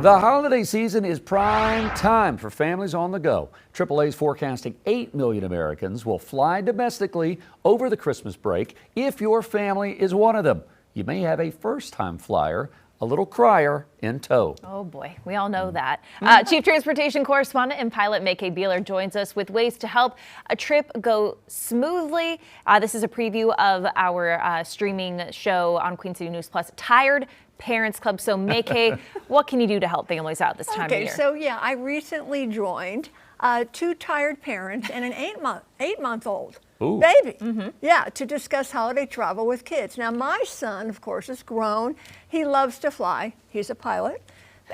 The holiday season is prime time for families on the go. AAA is forecasting 8 million Americans will fly domestically over the Christmas break. If your family is one of them, you may have a first-time flyer, a little crier in tow. Oh boy, we all know that. Chief Transportation Correspondent and pilot May Beeler joins us with ways to help a trip go smoothly. This is a preview of our streaming show on Queen City News Plus, Tired Parents Club. So May, what can you do to help families out this time of year? Okay, so yeah, I recently joined 2 tired parents and an 8-month-old baby. Yeah, to discuss holiday travel with kids. Now, my son, of course, is grown. He loves to fly. He's a pilot.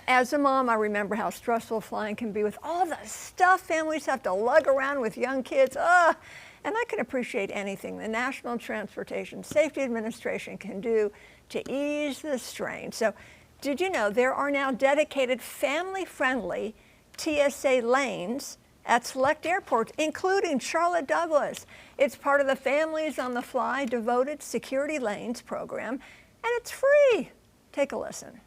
As a mom, I remember how stressful flying can be with all the stuff families have to lug around with young kids. And I can appreciate anything the National Transportation Safety Administration can do to ease the strain. So, did you know there are now dedicated family-friendly TSA lanes at select airports, including Charlotte Douglas? It's part of the Families on the Fly Devoted Security Lanes program, and it's free. Take a listen.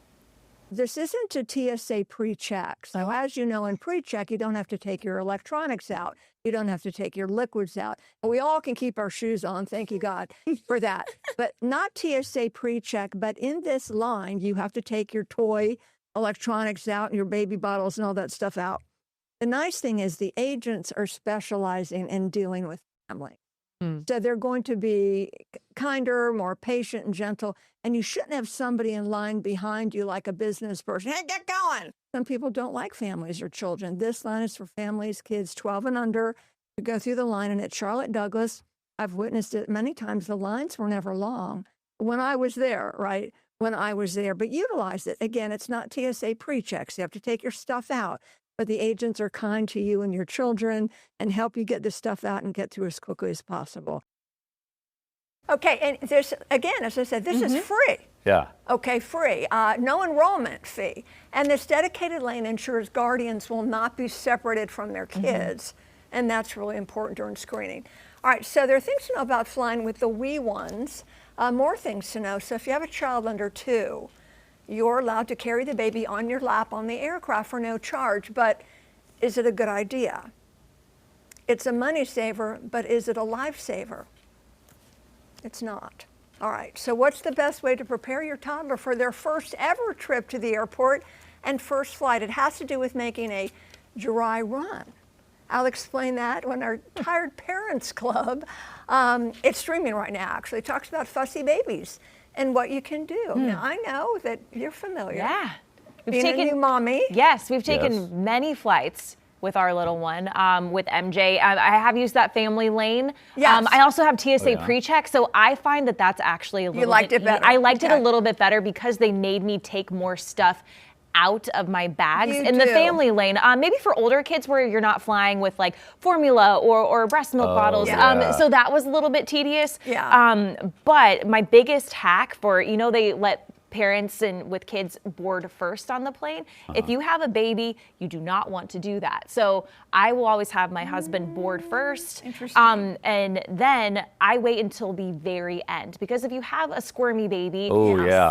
This isn't a TSA pre-check. So as you know, in pre-check, you don't have to take your electronics out. You don't have to take your liquids out. We all can keep our shoes on, thank you God for that. But not TSA pre-check, but in this line, you have to take your toy electronics out and your baby bottles and all that stuff out. The nice thing is the agents are specializing in dealing with family. So they're going to be kinder, more patient and gentle, and you shouldn't have somebody in line behind you like a business person. Hey, get going. Some people don't like families or children. This line is for families, kids 12 and under, to go through the line. And at Charlotte Douglas, I've witnessed it many times. The lines were never long when I was there, right? When I was there, but utilize it. Again, it's not TSA pre-checks. You have to take your stuff out. But the agents are kind to you and your children and help you get this stuff out and get through as quickly as possible. Okay, and there's, again, as I said, this is free. Yeah. Okay, free. No enrollment fee. And this dedicated lane ensures guardians will not be separated from their kids. And that's really important during screening. All right, so there are things to know about flying with the wee ones. More things to know. So if you have a child under 2, you're allowed to carry the baby on your lap on the aircraft for no charge, but is it a good idea? It's a money saver, but is it a lifesaver? It's not. All right, so what's the best way to prepare your toddler for their first ever trip to the airport and first flight? It has to do with making a dry run. I'll explain that when our Tired Parents Club, it's streaming right now actually, it talks about fussy babies and what you can do. Now, I know that you're familiar. Yeah. Being a new mommy. Yes, we've taken many flights with our little one, with MJ. I have used that family lane. Yes. I also have TSA pre-check, so I find that that's actually a little bit... You liked it better. I liked it a little bit better because they made me take more stuff out of my bags in the family lane. Maybe for older kids where you're not flying with like formula or breast milk bottles. So that was a little bit tedious. But my biggest hack for, they let parents and with kids board first on the plane. If you have a baby, you do not want to do that. So I will always have my husband board first. Interesting. And then I wait until the very end, because if you have a squirmy baby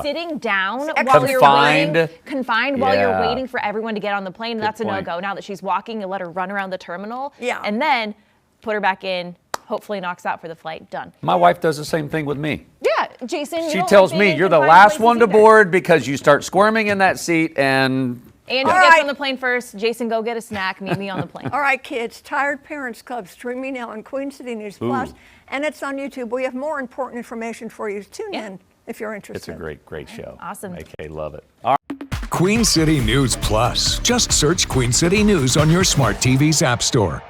sitting down while you're waiting, confined while you're waiting for everyone to get on the plane, that's a no-go. Now that she's walking, you let her run around the terminal and then put her back in, hopefully knocks out for the flight, done. My wife does the same thing with me. Yeah, Jason. She tells me you're the last one to board because you start squirming in that seat and... Andrew gets on the plane first. Jason, go get a snack. Meet me on the plane. All right, kids. Tired Parents Club streaming now on Queen City News Plus, and it's on YouTube. We have more important information for you. Tune in if you're interested. It's a great show. Awesome. Okay, love it. All right. Queen City News Plus. Just search Queen City News on your smart TV's app store.